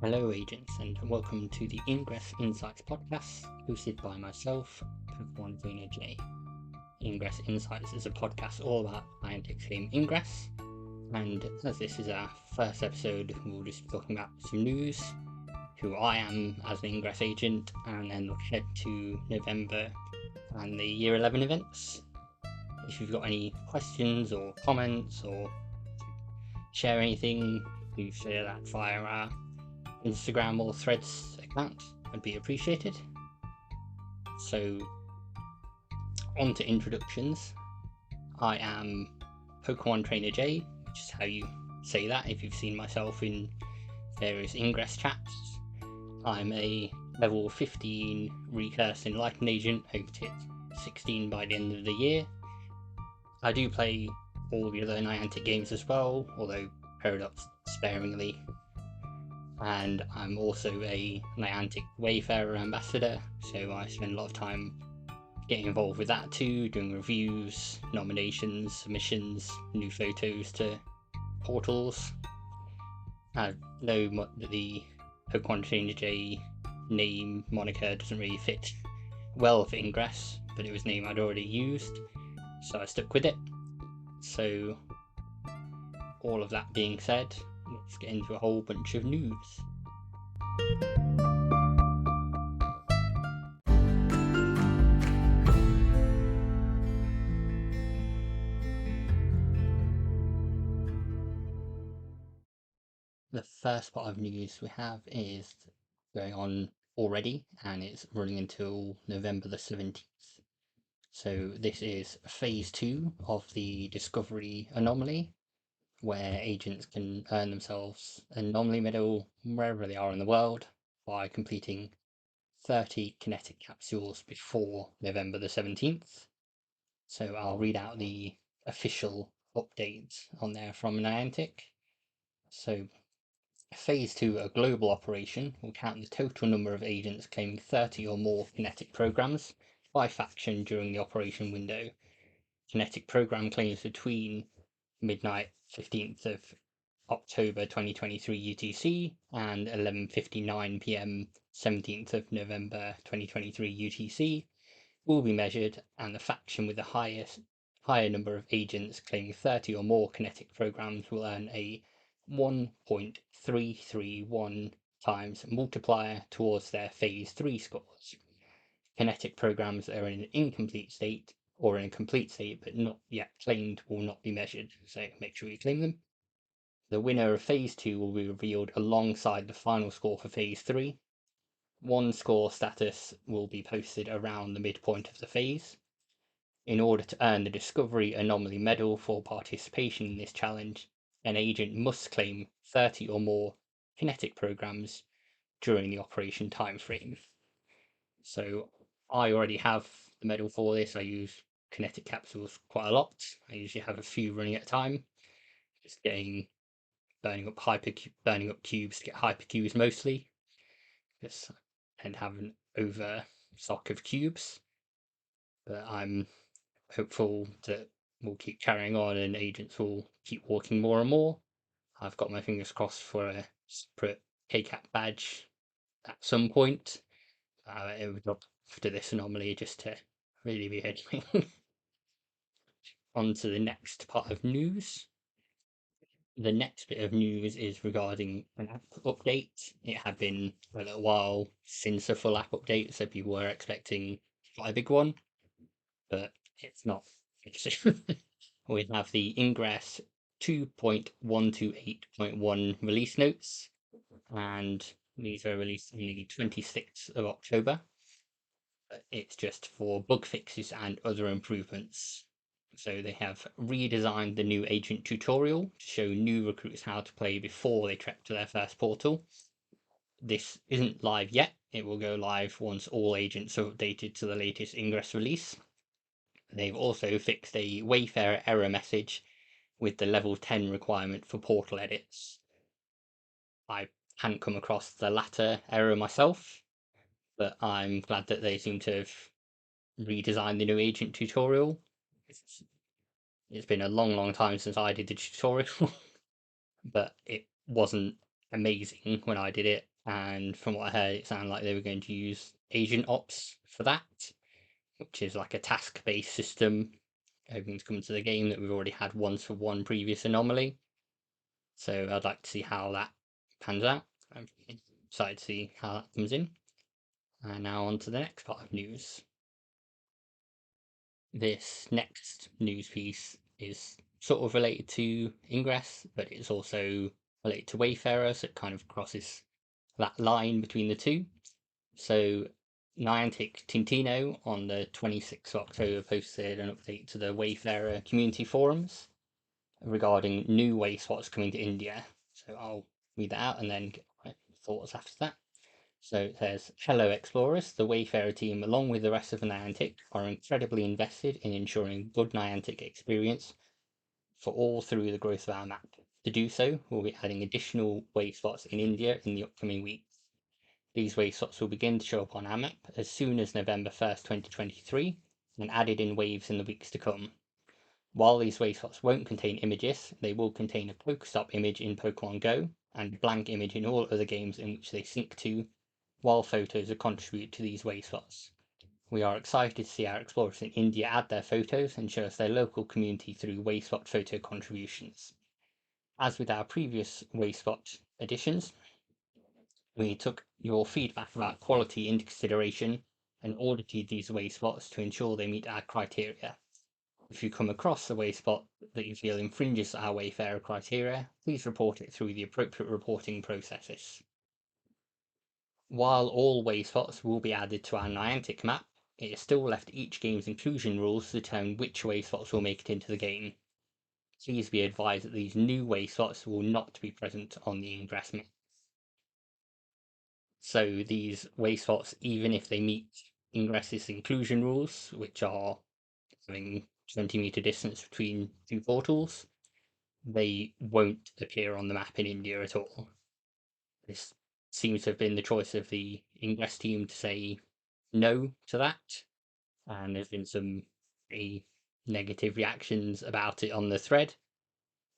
Hello, agents, and welcome to the Ingress Insights podcast, hosted by myself, PkmnTrainerJ. Ingress Insights is a podcast all about Niantic's game Ingress, and as this is our first episode, we'll just be talking about some news, who I am as an Ingress agent, and then look ahead to November and the Year 11 events. If you've got any questions or comments or share anything, please share that via our Instagram or Threads account. Would be appreciated. So, on to introductions. I am PkmnTrainerJ, which is how you say that if you've seen myself in various Ingress chats. I'm a level 15 recurse enlightened agent, hope to hit 16 by the end of the year. I do play all the other Niantic games as well, although Paradox sparingly. And I'm also a Niantic Wayfarer ambassador, so I spend a lot of time getting involved with that too, doing reviews, nominations, submissions, new photos to portals. I know that the PkmnTrainerJ name moniker doesn't really fit well for Ingress, but it was a name I'd already used, so I stuck with it. So, all of that being said, let's get into a whole bunch of news. The first part of news we have is going on already, and it's running until November the 17th. So this is phase 2 of the Discovery Anomaly, where agents can earn themselves an anomaly medal wherever they are in the world by completing 30 kinetic capsules before November the 17th. So I'll read out the official updates on there from Niantic. So Phase 2, a global operation, will count the total number of agents claiming 30 or more kinetic programs by faction during the operation window. Kinetic program claims between midnight 15th of October 2023 UTC and 11:59 PM 17th of November 2023 UTC will be measured, and the faction with the higher number of agents claiming 30 or more kinetic programs will earn a 1.331 times multiplier towards their Phase 3 scores. Kinetic programs that are in an incomplete state or in a complete state but not yet claimed will not be measured, so make sure you claim them. The winner of Phase 2 will be revealed alongside the final score for Phase 3. One score status will be posted around the midpoint of the phase. In order to earn the Discovery Anomaly Medal for participation in this challenge, an agent must claim 30 or more kinetic programs during the operation timeframe. So I already have the medal for this. I use kinetic capsules quite a lot. I usually have a few running at a time, just burning up cubes to get hypercubes mostly, and have an over stock of cubes. But I'm hopeful that we'll keep carrying on and agents will keep walking more and more. I've got my fingers crossed for a separate KCAP badge at some point. It would not after this anomaly just to really be heading on to the next part of news. The next bit of news is regarding an app update. It had been a little while since a full app update, so people were expecting quite a big one, but it's not. We have the Ingress 2.128.1 release notes, and these are released on the 26th of October. It's just for bug fixes and other improvements. So they have redesigned the new agent tutorial to show new recruits how to play before they trek to their first portal. This isn't live yet. It will go live once all agents are updated to the latest Ingress release. They've also fixed a Wayfarer error message with the level 10 requirement for portal edits. I hadn't come across the latter error myself, but I'm glad that they seem to have redesigned the new agent tutorial. It's been a long time since I did the tutorial, but it wasn't amazing when I did it. and from what I heard, it sounded like they were going to use Agent Ops for that, which is like a task-based system hoping to come to the game that we've already had once for one previous anomaly. So I'd like to see how that pans out. I'm excited to see how that comes in. And now on to the next part of news. This next news piece is sort of related to Ingress, but it's also related to Wayfarer, so it kind of crosses that line between the two. So Niantic Tintino on the 26th of October posted an update to the Wayfarer community forums regarding new way spots coming to India. So I'll read that out and then get my thoughts after that. So it says, "Hello Explorers, the Wayfarer team along with the rest of Niantic are incredibly invested in ensuring good Niantic experience for all through the growth of our map. To do so, we'll be adding additional way spots in India in the upcoming weeks. These way spots will begin to show up on our map as soon as November 1st, 2023, and added in waves in the weeks to come. While these way spots won't contain images, they will contain a Pokestop image in Pokemon Go and a blank image in all other games in which they sync to, while photos are contribute to these way spots. We are excited to see our explorers in India add their photos and show us their local community through way spot photo contributions. As with our previous way spot editions, we took your feedback about quality into consideration and audited these way spots to ensure they meet our criteria. If you come across a way spot that you feel infringes our Wayfarer criteria, please report it through the appropriate reporting processes. While all way spots will be added to our Niantic map, it is still left to each game's inclusion rules to determine which way spots will make it into the game. Please be advised that these new way spots will not be present on the Ingress map. So these way spots, even if they meet Ingress's inclusion rules, which are having 20-meter distance between two portals, they won't appear on the map in India at all. This seems to have been the choice of the Ingress team to say no to that, and there's been some pretty negative reactions about it on the thread,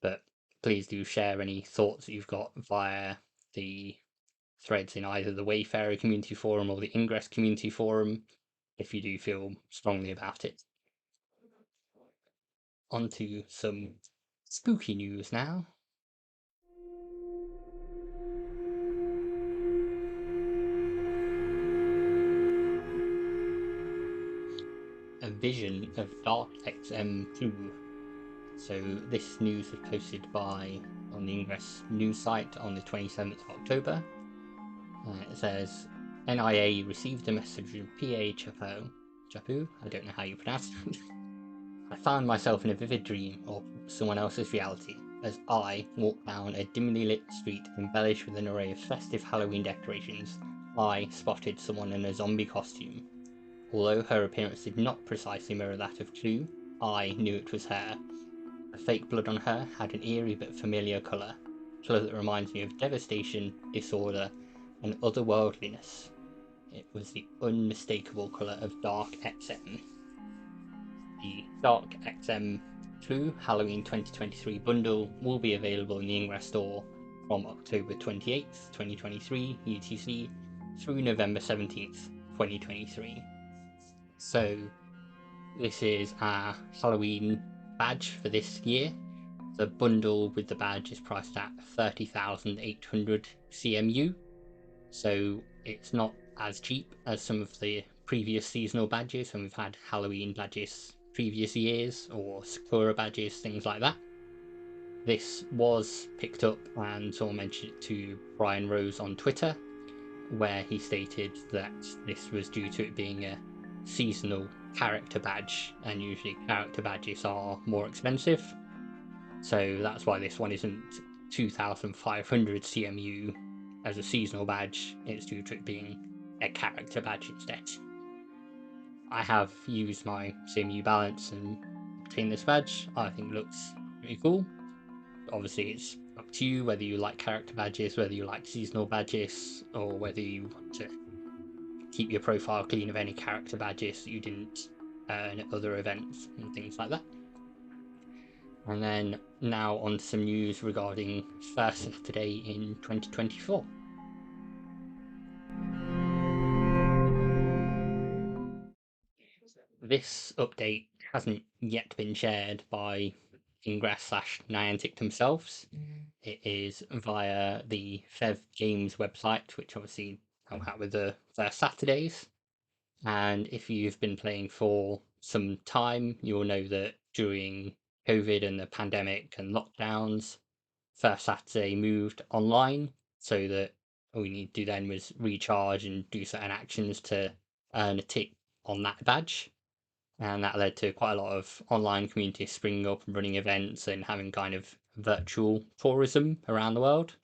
but please do share any thoughts that you've got via the threads in either the Wayfarer community forum or the Ingress community forum if you do feel strongly about it. On to some spooky news now. A vision of dark XM Klue. So this news was posted on the Ingress news site on the 27th of October. It says, NIA received a message from Chapu, I don't know how you pronounce it. I found myself in a vivid dream or someone else's reality as I walked down a dimly lit street embellished with an array of festive Halloween decorations. I spotted someone in a zombie costume. Although her appearance did not precisely mirror that of Klue, I knew it was her. The fake blood on her had an eerie but familiar colour that reminds me of devastation, disorder, and otherworldliness. It was the unmistakable colour of Dark XM. The Dark XM Klue Halloween 2023 bundle will be available in the Ingress store from October 28th, 2023 UTC through November 17th, 2023. So this is our Halloween badge for this year. The bundle with the badge is priced at 30,800 CMU, so it's not as cheap as some of the previous seasonal badges when we've had Halloween badges previous years or Sakura badges, things like that. This was picked up and someone mentioned it to Brian Rose on Twitter, where he stated that this was due to it being a seasonal character badge, and usually character badges are more expensive. So that's why this one isn't 2,500 CMU as a seasonal badge. It's due to it being a character badge instead. I have used my CMU balance and obtained this badge. I think it looks pretty cool. Obviously, it's up to you whether you like character badges, whether you like seasonal badges, or whether you want to keep your profile clean of any character badges that you didn't earn at other events and things like that. And then now on to some news regarding First Saturday in 2024. This update hasn't yet been shared by Ingress/Niantic themselves. It is via the Fev Games website, which obviously come out with the first Saturdays. And if you've been playing for some time, you'll know that during COVID and the pandemic and lockdowns, first Saturday moved online, so that all we need to do then was recharge and do certain actions to earn a tick on that badge. And that led to quite a lot of online communities springing up and running events and having kind of virtual tourism around the world,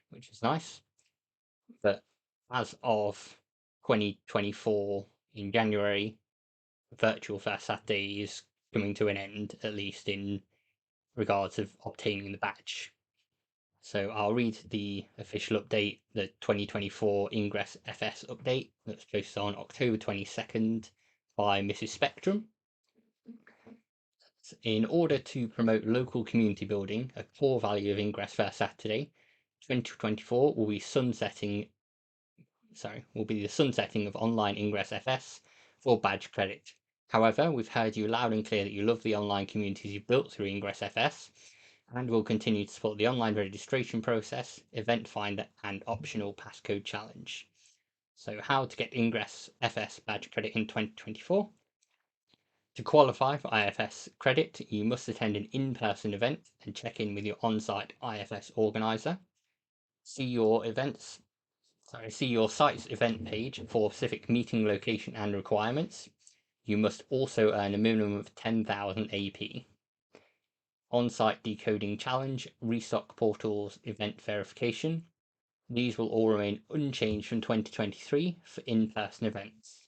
which is nice. But as of 2024 in January, virtual first Saturday is coming to an end, at least in regards of obtaining the badge. So I'll read the official update, the 2024 Ingress FS update that's posted on October 22nd by Mrs. Spectrum. In order to promote local community building, a core value of Ingress First Saturday, 2024 will be the sunsetting of online Ingress FS for badge credit. However, we've heard you loud and clear that you love the online communities you've built through Ingress FS, and will continue to support the online registration process, event finder, and optional passcode challenge. So how to get Ingress FS badge credit in 2024? To qualify for IFS credit, you must attend an in-person event and check in with your on-site IFS organizer. See your site's event page for specific meeting location and requirements. You must also earn a minimum of 10,000 AP. On-site decoding challenge, restock portals, event verification. These will all remain unchanged from 2023 for in-person events.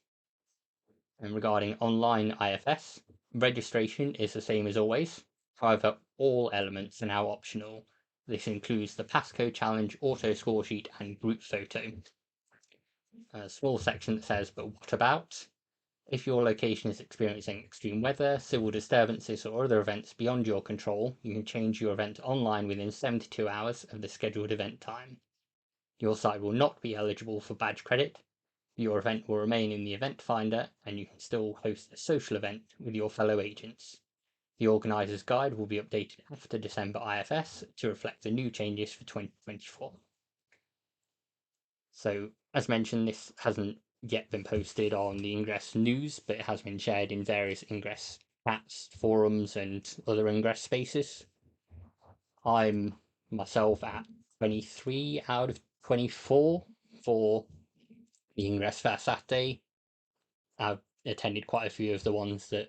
And regarding online IFS, registration is the same as always. However, all elements are now optional. This includes the passcode challenge, auto score sheet, and group photo. A small section that says, but what about? If your location is experiencing extreme weather, civil disturbances, or other events beyond your control, you can change your event online within 72 hours of the scheduled event time. Your site will not be eligible for badge credit. Your event will remain in the event finder, and you can still host a social event with your fellow agents. The organizer's guide will be updated after December IFS to reflect the new changes for 2024. So, as mentioned, this hasn't yet been posted on the Ingress news, but it has been shared in various Ingress chats, forums, and other Ingress spaces. I'm myself at 23 out of 24 for the Ingress First Saturday. I've attended quite a few of the ones that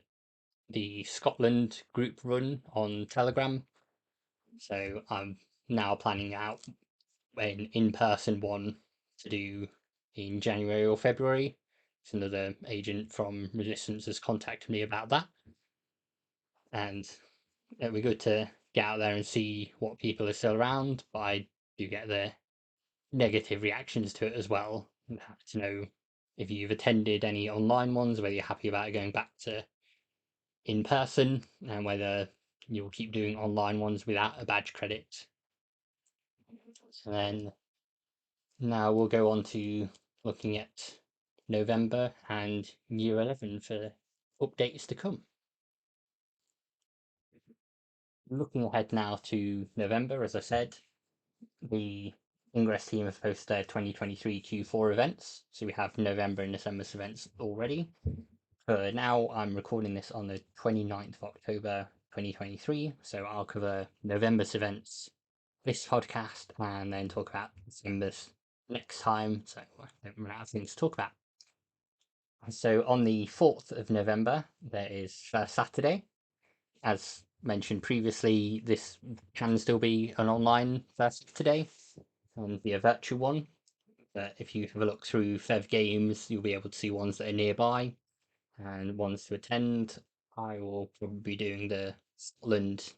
the Scotland group run on Telegram. So I'm now planning out an in-person one to do in January or February. So another agent from Resistance has contacted me about that. And it'll be good to get out there and see what people are still around, but I do get the negative reactions to it as well. I'm happy to know if you've attended any online ones, whether you're happy about going back to in person, and whether you'll keep doing online ones without a badge credit. And then now we'll go on to looking at November and Year 11 for updates to come. Looking ahead now to November, as I said, the Ingress team have posted their 2023 Q4 events. So we have November and December's events already. For now, I'm recording this on the 29th of October 2023. So I'll cover November's events this podcast and then talk about December's next time. So I don't run out of things to talk about. So on the 4th of November, there is First Saturday. As mentioned previously, this can still be an online First Saturday and be a virtual one. But if you have a look through Fev Games, you'll be able to see ones that are nearby and ones to attend. I will probably be doing the Scotland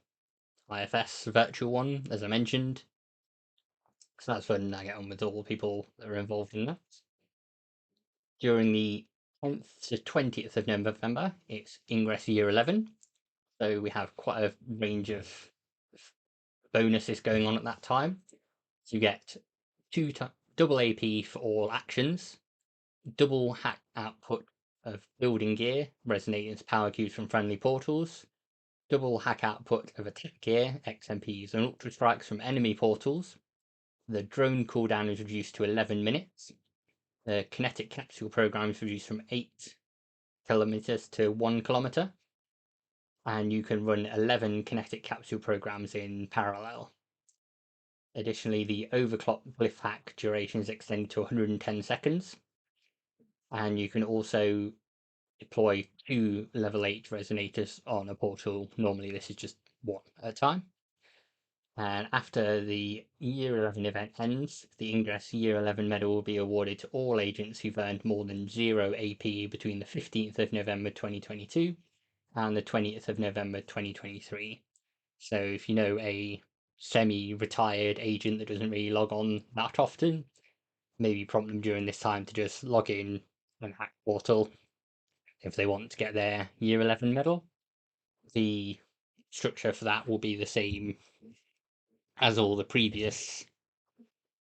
IFS virtual one, as I mentioned. So that's fun. I get on with all the people that are involved in that. During the 10th to 20th of November, it's Ingress Year 11. So we have quite a range of bonuses going on at that time. So you get double AP for all actions, double hack output of building gear, resonating power cubes from friendly portals, double hack output of attack gear, XMPs and ultra strikes from enemy portals. The drone cooldown is reduced to 11 minutes. The kinetic capsule program is reduced from 8 kilometers to 1 kilometer. And you can run 11 kinetic capsule programs in parallel. Additionally, the overclock glyph hack duration is extended to 110 seconds. And you can also deploy 2 level 8 resonators on a portal. Normally this is just 1 at a time. And after the Year 11 event ends, the Ingress Year 11 medal will be awarded to all agents who've earned more than 0 AP between the 15th of November 2022 and the 20th of November 2023. So if you know a semi-retired agent that doesn't really log on that often, maybe prompt them during this time to just log in and hack portal if they want to get their Year 11 medal. The structure for that will be the same as all the previous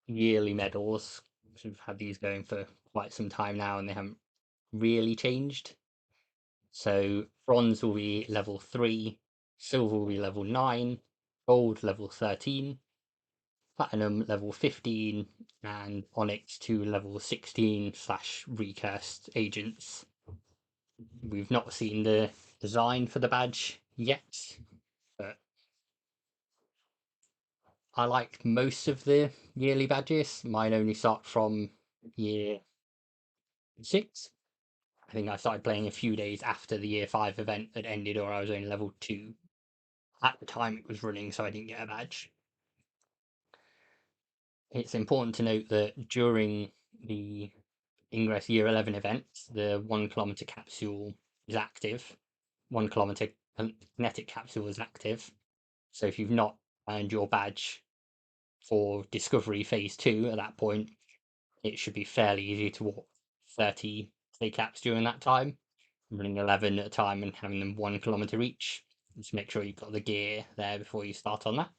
yearly medals. So we've had these going for quite some time now and they haven't really changed. So bronze will be level 3, silver will be level 9, gold level 13, platinum level 15, and onyx to level 16/recursed agents. We've not seen the design for the badge yet, but I like most of the yearly badges. Mine only start from year 6. I think I started playing a few days after the year 5 event had ended, or I was only level 2 at the time it was running, so I didn't get a badge. It's important to note that during the Ingress Year 11 event, the 1 kilometer capsule is active. 1 kilometer kinetic capsule is active. So if you've not earned your badge for Discoverie Phase 2 at that point, it should be fairly easy to walk 30 K-caps during that time, running 11 at a time and having them 1 kilometer each. Just make sure you've got the gear there before you start on that.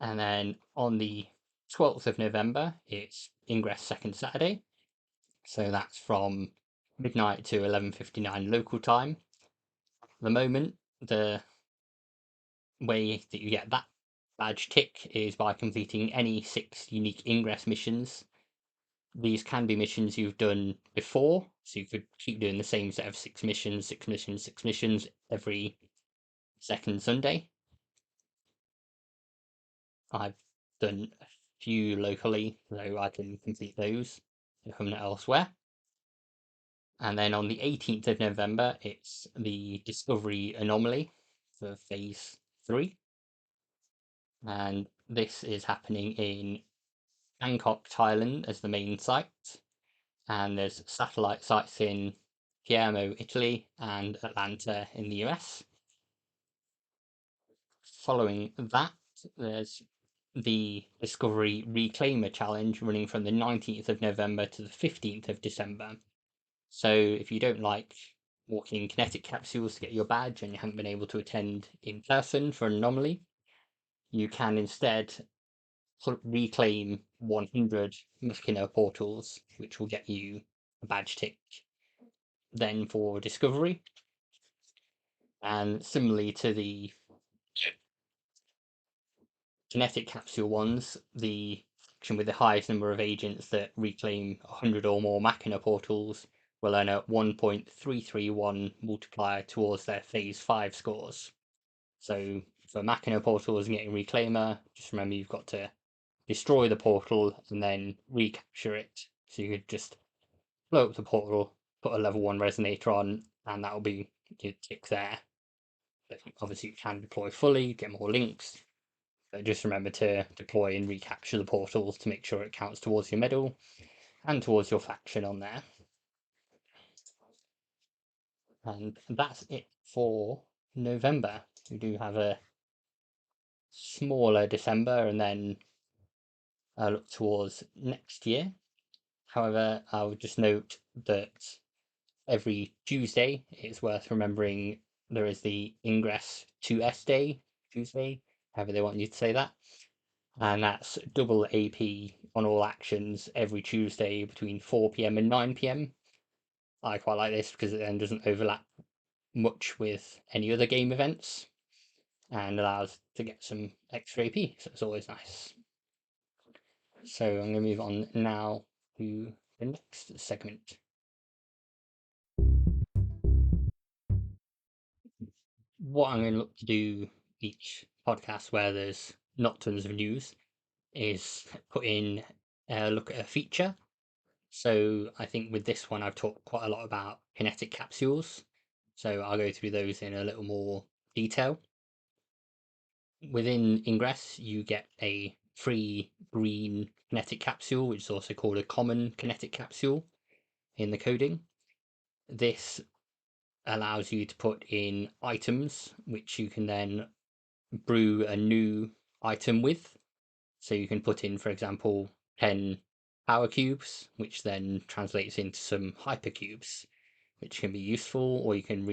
And then on the 12th of November, it's Ingress second Saturday. So that's from midnight to 11:59 local time. At the moment, the way that you get that badge tick is by completing any 6 unique Ingress missions. These can be missions you've done before, so you could keep doing the same set of 6 missions, 6 missions, 6 missions every second Sunday. I've done a few locally, so I can complete those if I'm not elsewhere. And then on the 18th of November, it's the Discovery Anomaly for Phase 3. And this is happening in Bangkok, Thailand as the main site. And there's satellite sites in Palermo, Italy, and Atlanta in the US. Following that, there's the Discovery Reclaimer Challenge running from the 19th of November to the 15th of December. So if you don't like walking kinetic capsules to get your badge and you haven't been able to attend in person for an anomaly, you can instead reclaim 100 Machina portals, which will get you a badge tick then for Discovery. And similarly to the kinetic capsule ones, the faction with the highest number of agents that reclaim 100 or more Machina portals will earn a 1.331 multiplier towards their Phase 5 scores. So for Machina portals and getting Reclaimer, just remember you've got to destroy the portal and then recapture it. So you could just blow up the portal, put a level 1 resonator on, and that'll be your tick there. But obviously you can deploy fully, get more links, but just remember to deploy and recapture the portals to make sure it counts towards your medal and towards your faction on there. And that's it for November. We do have a smaller December and then look towards next year. However, I would just note that every Tuesday it's worth remembering there is the Ingress 2S Day, Tuesday, however they want you to say that. And that's double AP on all actions every Tuesday between 4 p.m. and 9 p.m. I quite like this because it then doesn't overlap much with any other game events and allows to get some extra AP, so it's always nice. So I'm going to move on now to the next segment. What I'm going to look to do each podcast where there's not tons of news is put in a look at a feature. So I think with this one, I've talked quite a lot about kinetic capsules. So I'll go through those in a little more detail. Within Ingress, you get a free green kinetic capsule, which is also called a common kinetic capsule in the coding. This allows you to put in items, which you can then brew a new item with. So you can put in, for example, 10 power cubes, which then translates into some hypercubes, which can be useful, or you can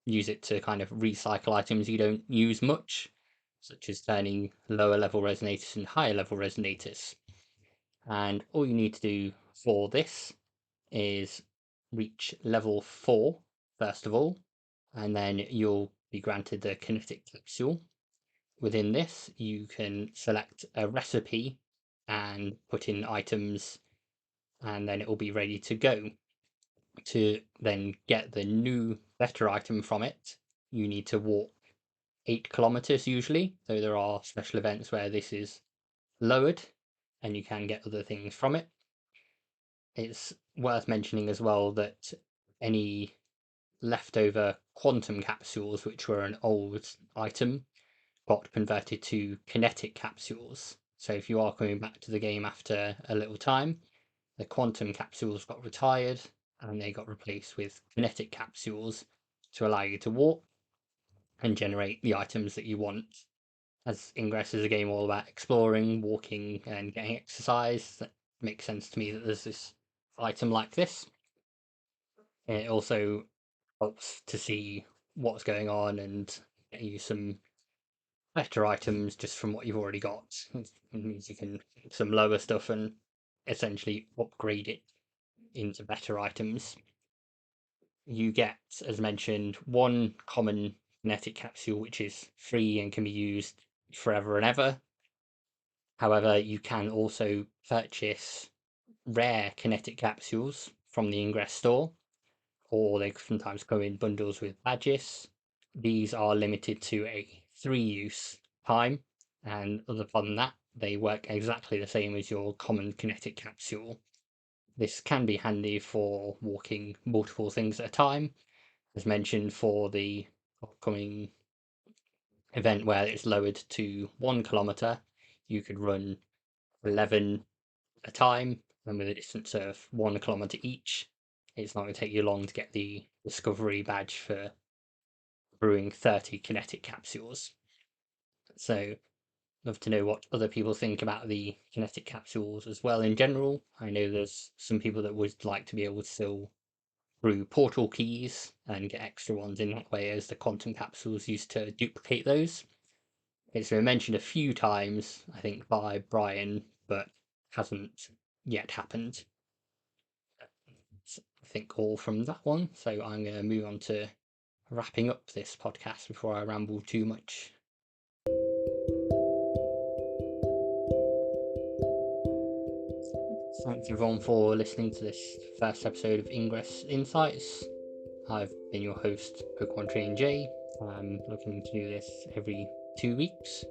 use it to kind of recycle items you don't use much, such as turning lower level resonators into higher level resonators. And all you need to do for this is reach level 4 first of all, and then you'll be granted the kinetic capsule. Within this, you can select a recipe and put in items, and then it will be ready to go. To then get the new better item from it, you need to walk 8 kilometers usually, though there are special events where this is lowered and you can get other things from it. It's worth mentioning as well that any leftover quantum capsules, which were an old item, got converted to kinetic capsules. So if you are coming back to the game after a little time, the quantum capsules got retired and they got replaced with kinetic capsules to allow you to walk and generate the items that you want. As Ingress is a game all about exploring, walking, and getting exercise, that makes sense to me that there's this item like this. And it also helps to see what's going on and get you some better items just from what you've already got. It means you can some lower stuff and essentially upgrade it into better items. You get, as mentioned, one common kinetic capsule which is free and can be used forever and ever. However, you can also purchase rare kinetic capsules from the Ingress store, or they sometimes come in bundles with badges. These are limited to a 3-use time, and other than that, they work exactly the same as your common kinetic capsule. This can be handy for walking multiple things at a time. As mentioned, for the upcoming event where it's lowered to 1 kilometer, you could run 11 at a time, and with a distance of 1 kilometer each. It's not going to take you long to get the Discovery badge for brewing 30 kinetic capsules. So, love to know what other people think about the kinetic capsules as well in general. I know there's some people that would like to be able to still brew portal keys and get extra ones in that way, as the quantum capsules used to duplicate those. It's been mentioned a few times, I think, by Brian, but hasn't yet happened. I think all from that one. So I'm going to move on to wrapping up this podcast before I ramble too much. Thanks everyone for listening to this first episode of Ingress Insights. I've been your host, PkmnTrainerJ. I'm looking to do this every 2 weeks.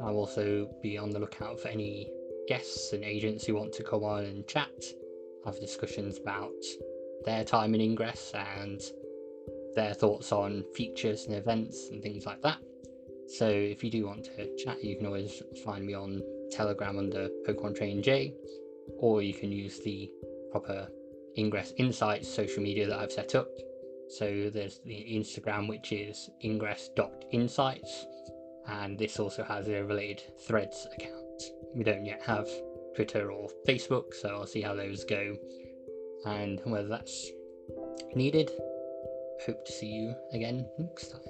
I'll also be on the lookout for any guests and agents who want to come on and chat, have discussions about their time in Ingress and their thoughts on features and events and things like that. So if you do want to chat, you can always find me on Telegram under PkmnTrainerJ, or you can use the proper Ingress Insights social media that I've set up. So there's the Instagram, which is ingress.insights, and this also has a related Threads account. We don't yet have Twitter or Facebook, so I'll see how those go and whether that's needed. Hope to see you again next time.